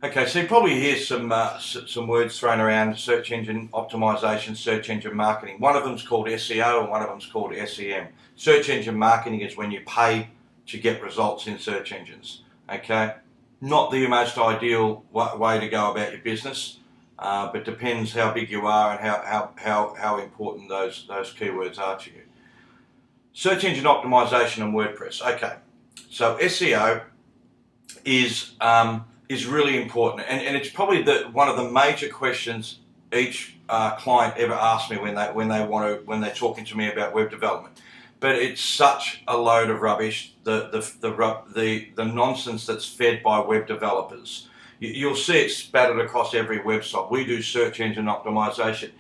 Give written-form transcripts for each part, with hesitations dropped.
Okay, so you probably hear some words thrown around: search engine optimization, search engine marketing. One of them's called SEO and one of them's called SEM. Search engine marketing is when you pay to get results in search engines. Okay, not the most ideal way to go about your business, but depends how big you are and how important those keywords are to you. Search engine optimization and WordPress. Okay, so SEO is really important, and it's probably one of the major questions each client ever asks me when they're talking to me about web development. But it's such a load of rubbish, the nonsense that's fed by web developers. You'll see it spattered across every website. We do search engine optimization.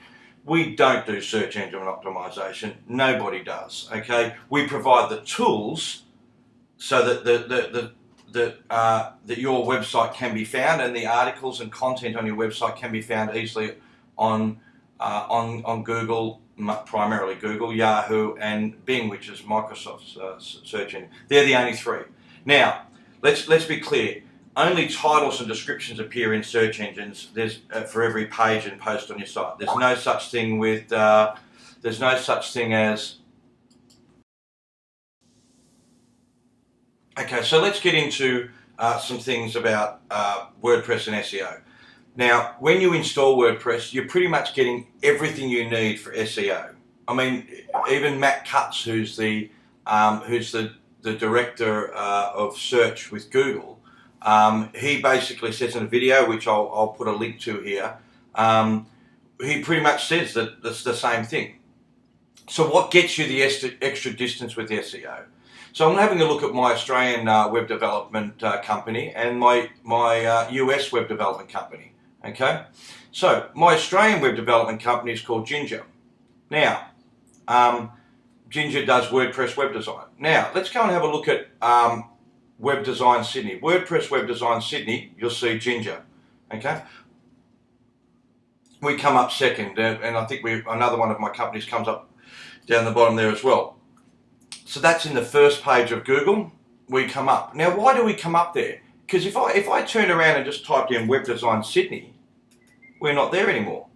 We don't do search engine optimization. Nobody does. Okay, we provide the tools so that that your website can be found, and the articles and content on your website can be found easily on Google, primarily Google, Yahoo, and Bing, which is Microsoft's search engine. They're the only three. Now, let's be clear. Only titles and descriptions appear in search engines. There's for every page and post on your site. There's no such thing with. There's no such thing as. Okay, so let's get into some things about WordPress and SEO. Now, when you install WordPress, you're pretty much getting everything you need for SEO. I mean, even Matt Cutts, who's the director of search with Google, he basically says in a video, which I'll put a link to here, he pretty much says that it's the same thing. So what gets you the extra distance with SEO? So I'm having a look at my Australian web development company and my US web development company. Okay, so my Australian web development company is called Ginger. Now, Ginger does WordPress web design. Now, let's go and have a look at Web Design Sydney. WordPress Web Design Sydney, you'll see Ginger. Okay, we come up second, and I think another one of my companies comes up down the bottom there as well. So that's in the first page of Google. We come up. Now, why do we come up there? Because if I turned around and just typed in Web Design Sydney, we're not there anymore.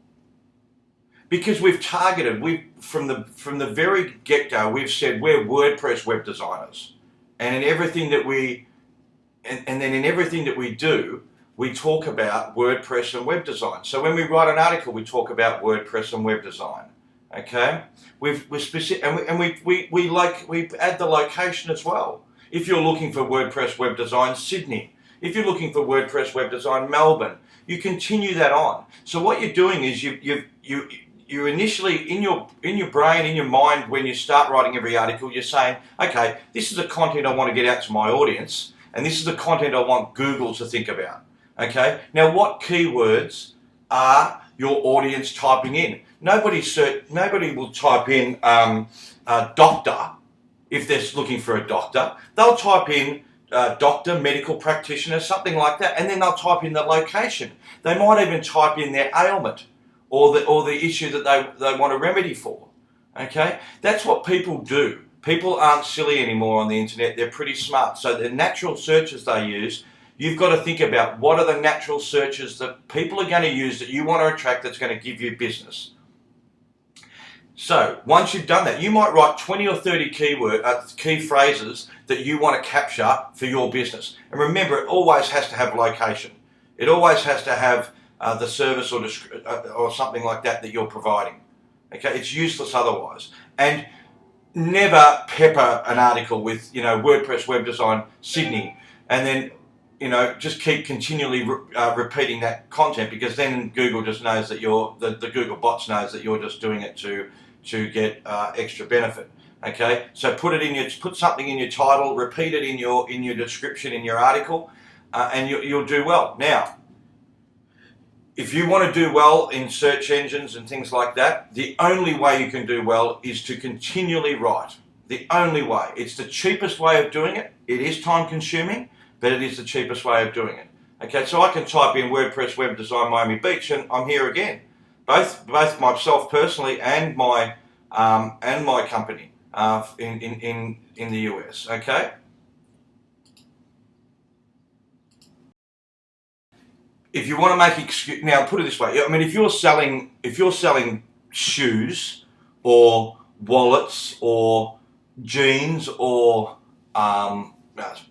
Because we've targeted, from the very get-go, we've said we're WordPress web designers, and in everything that and then in everything that we do, we talk about WordPress and web design. So when we write an article, we talk about WordPress and web design. Okay, we're specific, and we add the location as well. If you're looking for WordPress web design Sydney, if you're looking for WordPress web design Melbourne, you continue that on. So what you're doing is you initially in your brain, in your mind, when you start writing every article, you're saying, okay, this is the content I want to get out to my audience, and this is the content I want Google to think about. Okay, now what keywords are your audience typing in? Nobody will type in doctor if they're looking for a doctor. They'll type in doctor, medical practitioner, something like that, and then they'll type in the location. They might even type in their ailment or the issue that they want a remedy for. Okay, that's what people do. People aren't silly anymore on the internet. They're pretty smart. So the natural searches they use, you've got to think about what are the natural searches that people are going to use that you want to attract that's going to give you business. So once you've done that, you might write 20 or 30 key phrases that you want to capture for your business. And remember, it always has to have location. It always has to have the service or something like that you're providing. Okay, it's useless otherwise. And never pepper an article with WordPress web design Sydney, and then just keep continually repeating that content, because then Google just knows that the Google bots knows that you're just doing it to get extra benefit. Okay, so put something in your title, repeat it in your description in your article, and you'll do well. Now, if you want to do well in search engines and things like that, the only way you can do well is to continually write. The only way. It's the cheapest way of doing it. It is time consuming, but it is the cheapest way of doing it. Okay, so I can type in WordPress web design Miami Beach, and I'm here again. Both myself personally and my company in the US. Okay. if you want to make excuse, now put it this way. I mean, if you're selling shoes or wallets or jeans or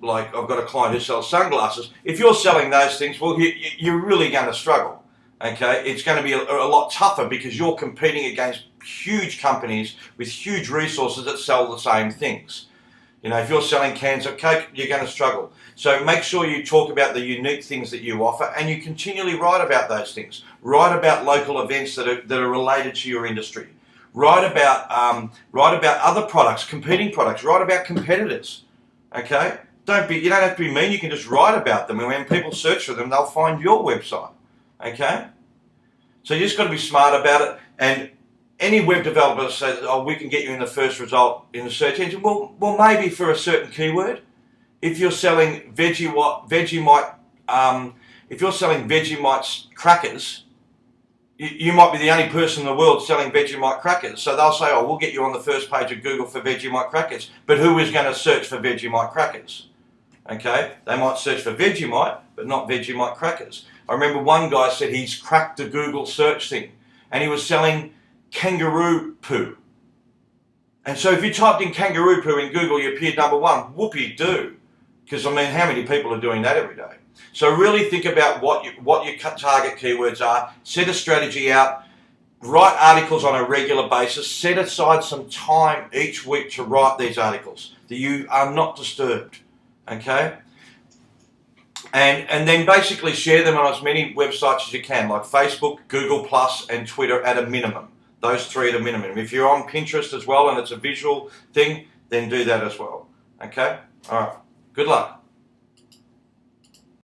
like I've got a client who sells sunglasses. If you're selling those things, well, you're really going to struggle. Okay, it's going to be a lot tougher because you're competing against huge companies with huge resources that sell the same things. You know, if you're selling cans of Coke, you're going to struggle. So make sure you talk about the unique things that you offer, and you continually write about those things. Write about local events that are related to your industry. Write about other products, competing products. Write about competitors. Okay, you don't have to be mean. You can just write about them, and when people search for them, they'll find your website. Okay, so you just got to be smart about it. And any web developer says, "Oh, we can get you in the first result in the search engine." Well, maybe for a certain keyword. If you're selling Vegemite crackers, you might be the only person in the world selling Vegemite crackers. So they'll say, "Oh, we'll get you on the first page of Google for Vegemite crackers." But who is going to search for Vegemite crackers? Okay, they might search for Vegemite, but not Vegemite crackers. I remember one guy said he's cracked the Google search thing, and he was selling kangaroo poo. And so if you typed in kangaroo poo in Google, you appeared number one. Whoopie-doo. Because, I mean, how many people are doing that every day? So really think about what your target keywords are. Set a strategy out. Write articles on a regular basis. Set aside some time each week to write these articles, that you are not disturbed. Okay? And then basically share them on as many websites as you can, like Facebook, Google+, and Twitter at a minimum. Those three at a minimum. If you're on Pinterest as well and it's a visual thing, then do that as well. Okay? All right. Good luck.